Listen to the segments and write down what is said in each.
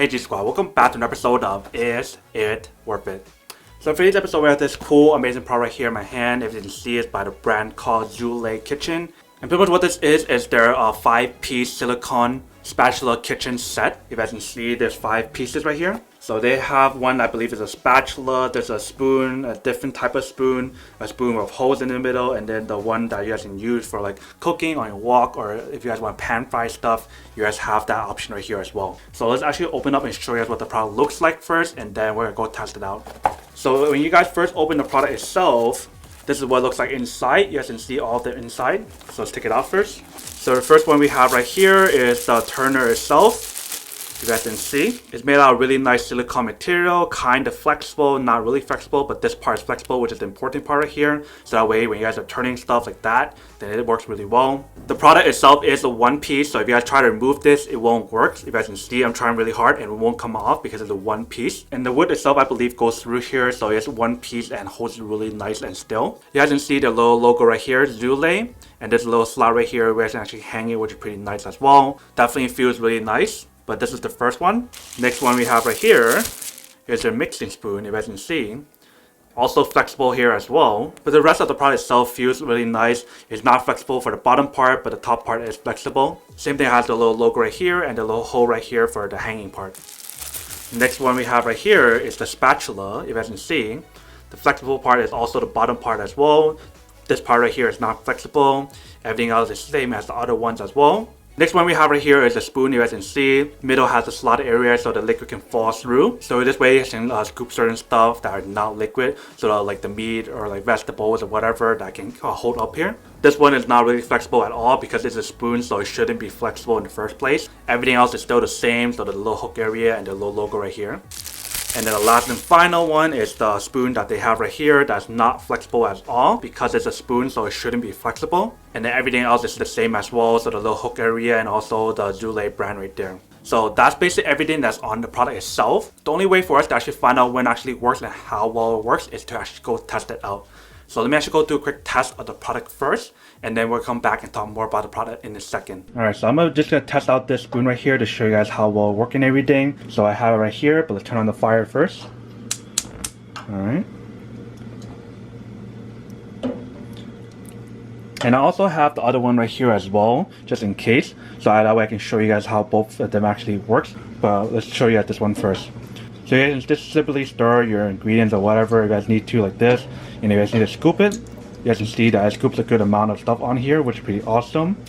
Hey G Squad, welcome back to an episode of Is It Worth It? So for today's episode we have this cool, amazing product right here in my hand. If you can see, it's by the brand called Ladle Kitchen. And pretty much what this is their 5-piece silicone spatula kitchen set. If you guys can see, there's 5 pieces right here. So they have one, I believe is a spatula, there's a spoon, a different type of spoon, a spoon with holes in the middle, and then the one that you guys can use for like cooking on your wok, or if you guys want pan fry stuff, you guys have that option right here as well. So let's actually open up and show you guys what the product looks like first, and then we're gonna go test it out. So when you guys first open the product itself, this is what it looks like inside. You guys can see all the inside. So let's take it out first. So the first one we have right here is the turner itself. You guys can see it's made out of really nice silicone material, kind of flexible, not really flexible, but this part is flexible, which is the important part right here. So that way when you guys are turning stuff like that, then it works really well. The product itself is a 1-piece, so if you guys try to remove this, it won't work. If you guys can see, I'm trying really hard and it won't come off because it's a 1-piece. And the wood itself, I believe, goes through here, so it's 1 piece and holds it really nice and still. You guys can see the little logo right here, Ladle, and there's a little slot right here where you can actually hang it, which is pretty nice as well. Definitely feels really nice. But this is the first one. Next one we have right here is a mixing spoon, if you guys can see. Also flexible here as well. But the rest of the product itself feels really nice. It's not flexible for the bottom part, but the top part is flexible. Same thing has the little logo right here and the little hole right here for the hanging part. Next one we have right here is the spatula, if you guys can see. The flexible part is also the bottom part as well. This part right here is not flexible. Everything else is the same as the other ones as well. Next one we have right here is a spoon, you guys can see. Middle has a slot area so the liquid can fall through. So this way you can scoop certain stuff that are not liquid. So like the meat or like vegetables or whatever that can hold up here. This one is not really flexible at all because it's a spoon, so it shouldn't be flexible in the first place. Everything else is still the same, so the little hook area and the little logo right here. And then the last and final one is the spoon that they have right here that's not flexible at all because it's a spoon, so it shouldn't be flexible. And then everything else is the same as well, so the little hook area and also the Ladle brand right there. So that's basically everything that's on the product itself. The only way for us to actually find out when it actually works and how well it works is to actually go test it out. So let me actually go do a quick test of the product first, and then we'll come back and talk more about the product in a second. Alright, so I'm just going to test out this spoon right here to show you guys how well it works and everything. So I have it right here, but let's turn on the fire first. Alright. And I also have the other one right here as well, just in case. So that way I can show you guys how both of them actually works. But let's show you this one first. So you guys just simply stir your ingredients or whatever you guys need to like this. And if you guys need to scoop it, you guys can see that it scoops a good amount of stuff on here, which is pretty awesome.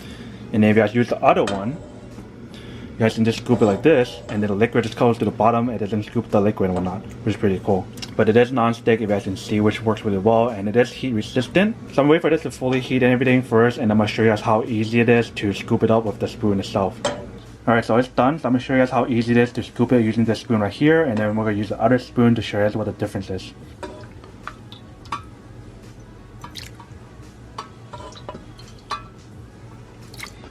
And then if you guys use the other one, you guys can just scoop it like this, and then the liquid just goes to the bottom. It doesn't scoop the liquid and whatnot, which is pretty cool. But it is non-stick, if you guys can see, which works really well, and it is heat resistant. So I'm waiting for this to fully heat and everything first, and I'm going to show you guys how easy it is to scoop it up with the spoon itself. Alright, so it's done. So I'm going to show you guys how easy it is to scoop it using this spoon right here, and then we're going to use the other spoon to show you guys what the difference is.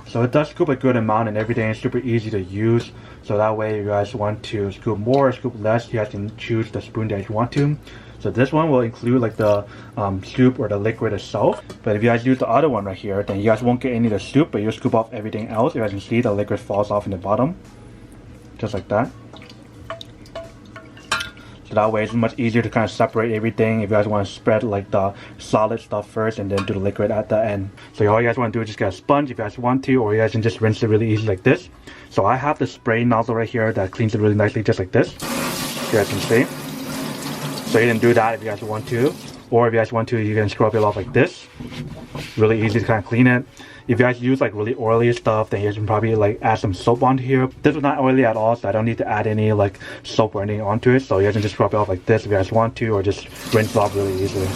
So it does scoop a good amount and everything is super easy to use. So that way you guys want to scoop more or scoop less, you guys can choose the spoon that you want to. So this one will include like the soup or the liquid itself. But if you guys use the other one right here, then you guys won't get any of the soup, but you'll scoop off everything else. You guys can see the liquid falls off in the bottom. Just like that. So that way it's much easier to kind of separate everything if you guys want to spread like the solid stuff first and then do the liquid at the end. So all you guys want to do is just get a sponge if you guys want to, or you guys can just rinse it really easy like this. So I have the spray nozzle right here that cleans it really nicely just like this. You guys can see. So you can do that if you guys want to, or if you guys want to, you can scrub it off like this. Really easy to kind of clean it. If you guys use like really oily stuff, then you guys can probably like add some soap onto here. This is not oily at all, so I don't need to add any like soap or anything onto it. So you guys can just scrub it off like this if you guys want to, or just rinse it off really easily.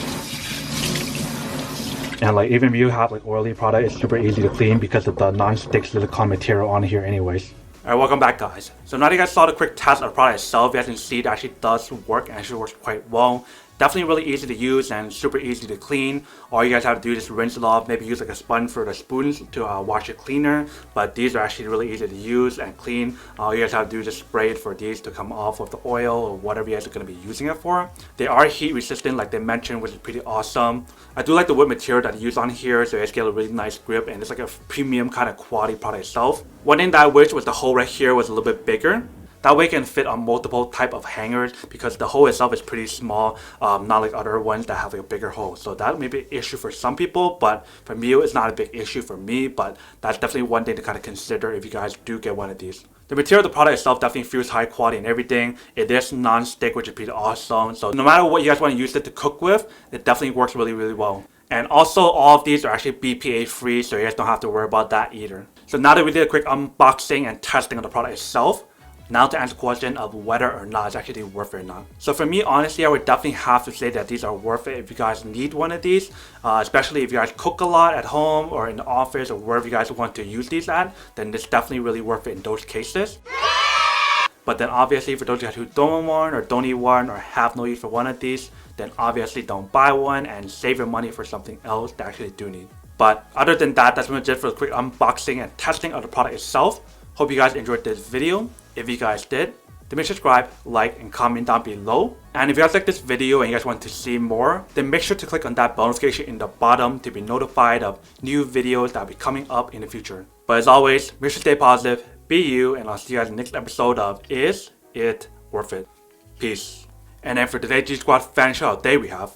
And like even if you have like oily product, it's super easy to clean because of the non-stick silicone material on here anyways. Alright, welcome back guys. So now that you guys saw the quick test of the product itself, you guys can see it actually does work and actually works quite well. Definitely really easy to use and super easy to clean. All you guys have to do is just rinse it off, maybe use like a sponge for the spoons to wash it cleaner. But these are actually really easy to use and clean. All you guys have to do is just spray it for these to come off with the oil or whatever you guys are going to be using it for. They are heat resistant like they mentioned, which is pretty awesome. I do like the wood material that they use on here, so you guys get a really nice grip and it's like a premium kind of quality product itself. One thing that I wish was the hole right here was a little bit bigger. That way it can fit on multiple type of hangers because the hole itself is pretty small, not like other ones that have like a bigger hole. So that may be an issue for some people, but for me it's not a big issue for me, but that's definitely one thing to kind of consider if you guys do get one of these. The material of the product itself definitely feels high quality and everything. It is non-stick, which is pretty awesome. So no matter what you guys want to use it to cook with, it definitely works really, really well. And also all of these are actually BPA free, so you guys don't have to worry about that either. So now that we did a quick unboxing and testing of the product itself, now to answer the question of whether or not it's actually worth it or not. So for me, honestly, I would definitely have to say that these are worth it if you guys need one of these, especially if you guys cook a lot at home or in the office or wherever you guys want to use these at, then it's definitely really worth it in those cases. But then obviously for those of you guys who don't want one or don't need one or have no use for one of these, then obviously don't buy one and save your money for something else that actually do need. But other than that, that's pretty much it for the quick unboxing and testing of the product itself. Hope you guys enjoyed this video. If you guys did, then make sure to subscribe, like, and comment down below. And if you guys like this video and you guys want to see more, then make sure to click on that bell notification in the bottom to be notified of new videos that will be coming up in the future. But as always, make sure to stay positive, be you, and I'll see you guys in the next episode of Is It Worth It? Peace. And then for today's G Squad fan shout out day we have